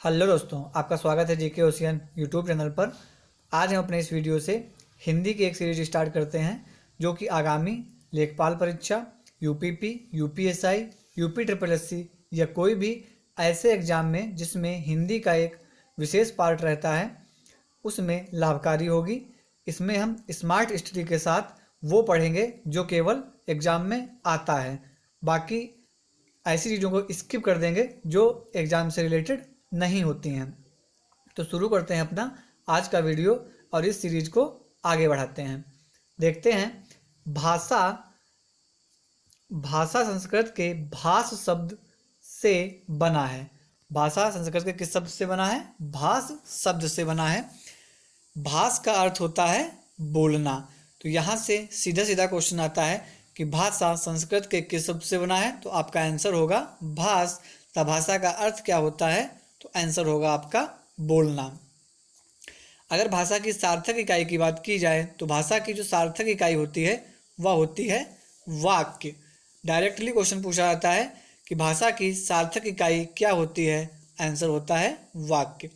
Hello दोस्तों, आपका स्वागत है जीके ओशियन यूट्यूब चैनल पर। आज हम अपने इस वीडियो से हिंदी की एक सीरीज स्टार्ट करते हैं जो कि आगामी लेखपाल परीक्षा, UPP, UPSI, UP triple SC या कोई भी ऐसे एग्जाम में जिसमें हिंदी का एक विशेष पार्ट रहता है उसमें लाभकारी होगी। इसमें हम स्मार्ट स्टडी के साथ वो पढ़ेंगे जो केवल एग्ज़ाम में आता है, बाकी ऐसी चीज़ों को स्किप कर देंगे जो एग्ज़ाम से रिलेटेड नहीं होती हैं। तो शुरू करते हैं अपना आज का वीडियो और इस सीरीज को आगे बढ़ाते हैं। देखते हैं भाषा। भाषा संस्कृत के भाष शब्द से बना है। भाषा संस्कृत के किस शब्द से बना है? भाष शब्द से बना है। भाष का अर्थ होता है बोलना। तो यहाँ से सीधा सीधा क्वेश्चन आता है कि भाषा संस्कृत के किस शब्द से बना है, तो आपका आंसर होगा भाष। तब भाषा का अर्थ क्या होता है? तो आंसर होगा आपका बोलना। अगर भाषा की सार्थक इकाई की बात की जाए तो भाषा की जो सार्थक इकाई होती है वह होती है वाक्य। डायरेक्टली क्वेश्चन पूछा जाता है कि भाषा की सार्थक इकाई क्या होती है? आंसर होता है वाक्य।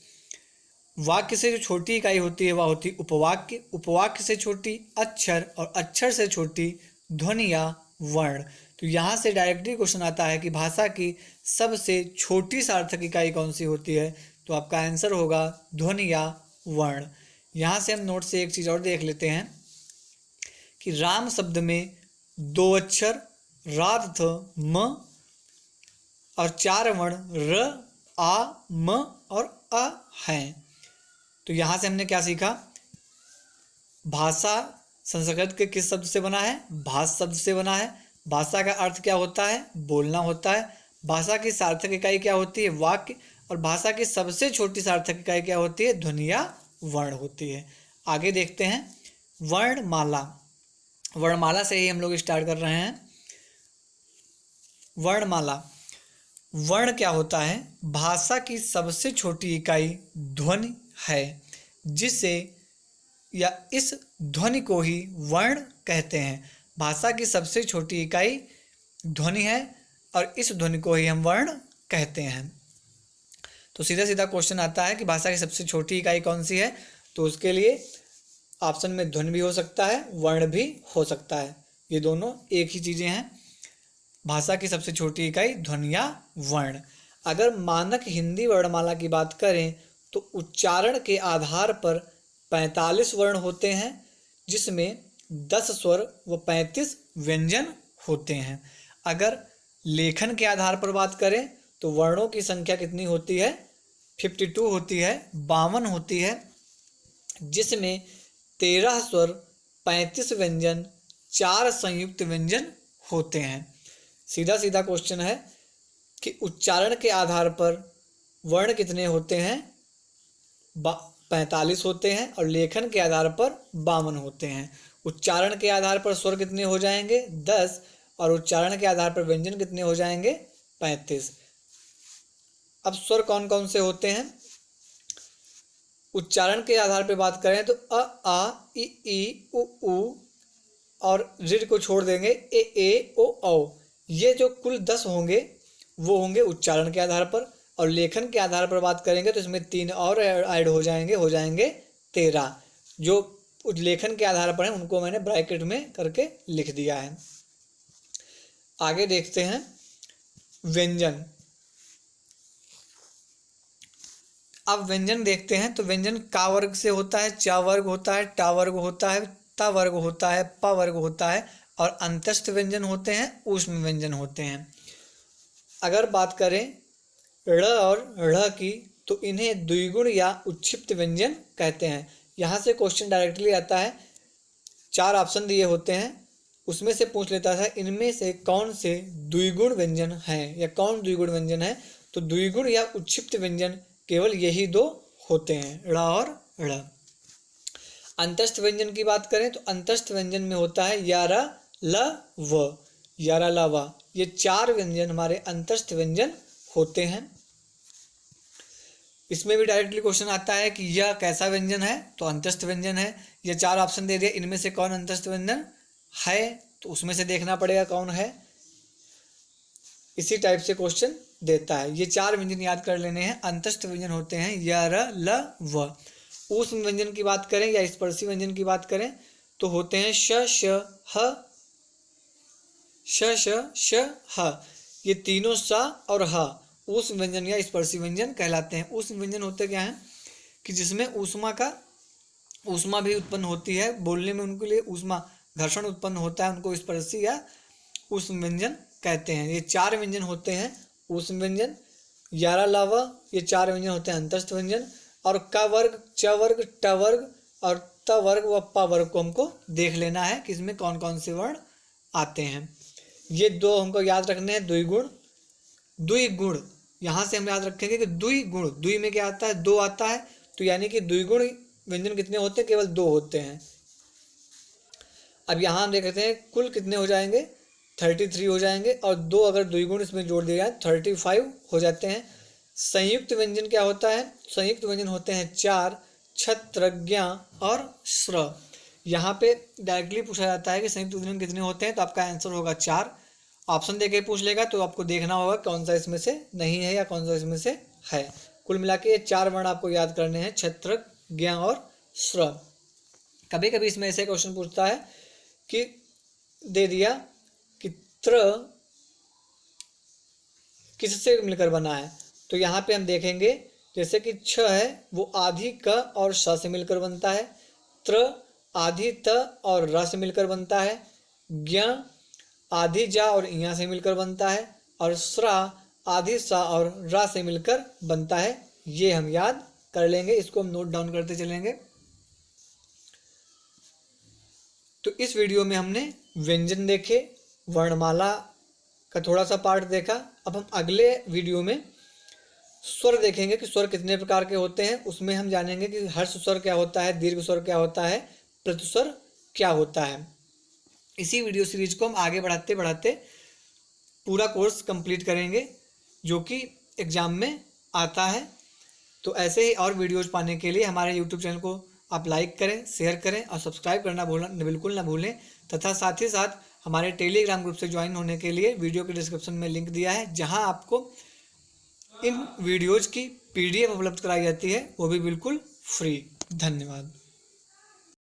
वाक्य से जो छोटी इकाई होती है वह होती है उपवाक्य। उपवाक्य से छोटी अक्षर और अक्षर से छोटी ध्वनि या वर्ण। तो यहाँ से डायरेक्टली क्वेश्चन आता है कि भाषा की सबसे छोटी सार्थक इकाई कौन सी होती है? तो आपका आंसर होगा ध्वनि या वर्ण। यहाँ से हम नोट से एक चीज़ और देख लेते हैं कि राम शब्द में दो अक्षर राध म और चार वर्ण र आ म और अ हैं। तो यहाँ से हमने क्या सीखा? भाषा संस्कृत के किस शब्द से बना है? भाष शब्द से बना है। भाषा का अर्थ क्या होता है? बोलना होता है। भाषा की सार्थक इकाई क्या होती है? वाक्य। और भाषा की सबसे छोटी सार्थक इकाई क्या होती है? ध्वनि या वर्ण होती है। आगे देखते हैं वर्णमाला। वर्णमाला से ही हम लोग स्टार्ट कर रहे हैं। वर्णमाला। वर्ण क्या होता है? भाषा की सबसे छोटी इकाई ध्वनि है, जिसे या इस ध्वनि को ही वर्ण कहते हैं। भाषा की सबसे छोटी इकाई ध्वनि है और इस ध्वनि को ही हम वर्ण कहते हैं। तो सीधा सीधा क्वेश्चन आता है कि भाषा की सबसे छोटी इकाई कौन सी है? तो उसके लिए ऑप्शन में ध्वनि भी हो सकता है, वर्ण भी हो सकता है। ये दोनों एक ही चीज़ें हैं। भाषा की सबसे छोटी इकाई ध्वनि या वर्ण। अगर मानक हिंदी वर्णमाला की बात करें तो उच्चारण के आधार पर 45 वर्ण होते हैं, जिसमें 10 स्वर व 35 व्यंजन होते हैं। अगर लेखन के आधार पर बात करें तो वर्णों की संख्या कितनी होती है? 52 होती है, 52 होती है, जिसमें 13 स्वर, 35 व्यंजन, 4 संयुक्त व्यंजन होते हैं। सीधा सीधा क्वेश्चन है कि उच्चारण के आधार पर वर्ण कितने होते हैं? 45 होते हैं और लेखन के आधार पर 52 होते हैं। उच्चारण के आधार पर स्वर कितने हो जाएंगे? 10। और उच्चारण के आधार पर व्यंजन कितने हो जाएंगे? 35। अब स्वर कौन कौन से होते हैं? उच्चारण के आधार पर बात करें तो अ, आ, ई, उ और ऋ को छोड़ देंगे ए, ओ, औ। ये जो कुल 10 होंगे वो होंगे उच्चारण के आधार पर। और लेखन के आधार पर बात करेंगे तो इसमें 3 और ऐड हो जाएंगे 13। जो लेखन के आधार पर हैं उनको मैंने ब्रैकेट में करके लिख दिया है। आगे देखते हैं व्यंजन। अब व्यंजन देखते हैं तो व्यंजन का वर्ग से होता है, चा वर्ग होता है, टा वर्ग होता है, ता वर्ग होता है, प वर्ग होता है और अंतस्थ व्यंजन होते हैं, ऊष्म व्यंजन होते हैं। अगर बात करें ड़ और ढ़ की तो इन्हें द्विगुण या उच्छिप्त व्यंजन कहते हैं। यहाँ से क्वेश्चन डायरेक्टली आता है, 4 ऑप्शन दिए होते हैं, उसमें से पूछ लेता है इनमें से कौन से द्विगुण व्यंजन हैं या कौन द्विगुण व्यंजन है। तो द्विगुण या उच्छिप्त व्यंजन केवल यही 2 होते हैं, ड़ और ढ़। अंतस्थ व्यंजन की बात करें तो अंतस्थ व्यंजन में होता है या, र, ल, व, या, र, ल, व। ये 4 व्यंजन हमारे अंतस्थ व्यंजन होते हैं। इसमें भी डायरेक्टली क्वेश्चन आता है कि यह कैसा व्यंजन है? तो अंतस्थ व्यंजन है। ये 4 ऑप्शन दे दिया, इनमें से कौन अंतस्थ व्यंजन है? तो उसमें से देखना पड़ेगा कौन है। इसी टाइप से क्वेश्चन देता है। ये 4 व्यंजन याद कर लेने हैं। अंतस्थ व्यंजन होते हैं य, र, ल, व। ऊष्म व्यंजन की बात करें या स्पर्शी व्यंजन की बात करें तो होते हैं श, श, ह, श, श, श, ह। ये तीनों स और ह ऊष्म व्यंजन या स्पर्शी व्यंजन कहलाते हैं। ऊष्म व्यंजन होते क्या हैं कि जिसमें ऊष्मा भी उत्पन्न होती है, बोलने में उनके लिए ऊष्मा घर्षण उत्पन्न होता है, उनको स्पर्शी या ऊष्म व्यंजन कहते हैं। ये 4 व्यंजन होते हैं ऊष्म व्यंजन, यारा लावा, ये 4 व्यंजन होते हैं अंतस्थ व्यंजन। और क वर्ग, च वर्ग, ट वर्ग और त वर्ग व प वर्ग को हमको देख लेना है कि इसमें कौन कौन से वर्ण आते हैं। ये 2 हमको याद रखने हैं। द्विगुण, यहाँ से हम याद रखेंगे कि द्विगुण, द्वि में क्या आता है 2 आता है, तो यानी कि द्विगुण व्यंजन कितने होते हैं, केवल 2 होते हैं। अब यहाँ हम देखते हैं कुल कितने हो जाएंगे, 33 हो जाएंगे और 2 अगर द्विगुण इसमें जोड़ दिया जाए 35 हो जाते हैं। संयुक्त व्यंजन क्या होता है, संयुक्त व्यंजन होते हैं 4, छत्र, ज्ञ और श्र। यहाँ पे डायरेक्टली पूछा जाता है कि संयुक्त व्यंजन कितने होते हैं, तो आपका आंसर होगा 4। ऑप्शन देके पूछ लेगा तो आपको देखना होगा कौन सा इसमें से नहीं है या कौन सा इसमें से है। कुल मिला के ये 4 वर्ण आपको याद करने हैं, छत्र, ज्ञ और श्र। कभी कभी इसमें ऐसे क्वेश्चन पूछता है कि दे दिया कि त्र किससे मिलकर बना है, तो यहाँ पे हम देखेंगे जैसे कि छ है वो आधी क और श से मिलकर बनता है, त्र आधी त और र से मिलकर बनता है, ज्ञ आधी जा और इया से मिलकर बनता है और श्रा आधी सा और रा से मिलकर बनता है। ये हम याद कर लेंगे, इसको हम नोट डाउन करते चलेंगे। तो इस वीडियो में हमने व्यंजन देखे, वर्णमाला का थोड़ा सा पार्ट देखा। अब हम अगले वीडियो में स्वर देखेंगे कि स्वर कितने प्रकार के होते हैं। उसमें हम जानेंगे कि हर्ष स्वर क्या होता है, दीर्घ स्वर क्या होता है, प्रतिस्वर क्या होता है। इसी वीडियो सीरीज को हम आगे बढ़ाते बढ़ाते पूरा कोर्स कंप्लीट करेंगे जो कि एग्जाम में आता है। तो ऐसे ही और वीडियोज पाने के लिए हमारे यूट्यूब चैनल को आप लाइक करें, शेयर करें और सब्सक्राइब करना बिल्कुल ना भूलें। तथा साथ ही साथ हमारे टेलीग्राम ग्रुप से ज्वाइन होने के लिए वीडियो के डिस्क्रिप्शन में लिंक दिया है, जहां आपको इन वीडियोज़ की PDF उपलब्ध कराई जाती है, वो भी बिल्कुल फ्री। धन्यवाद।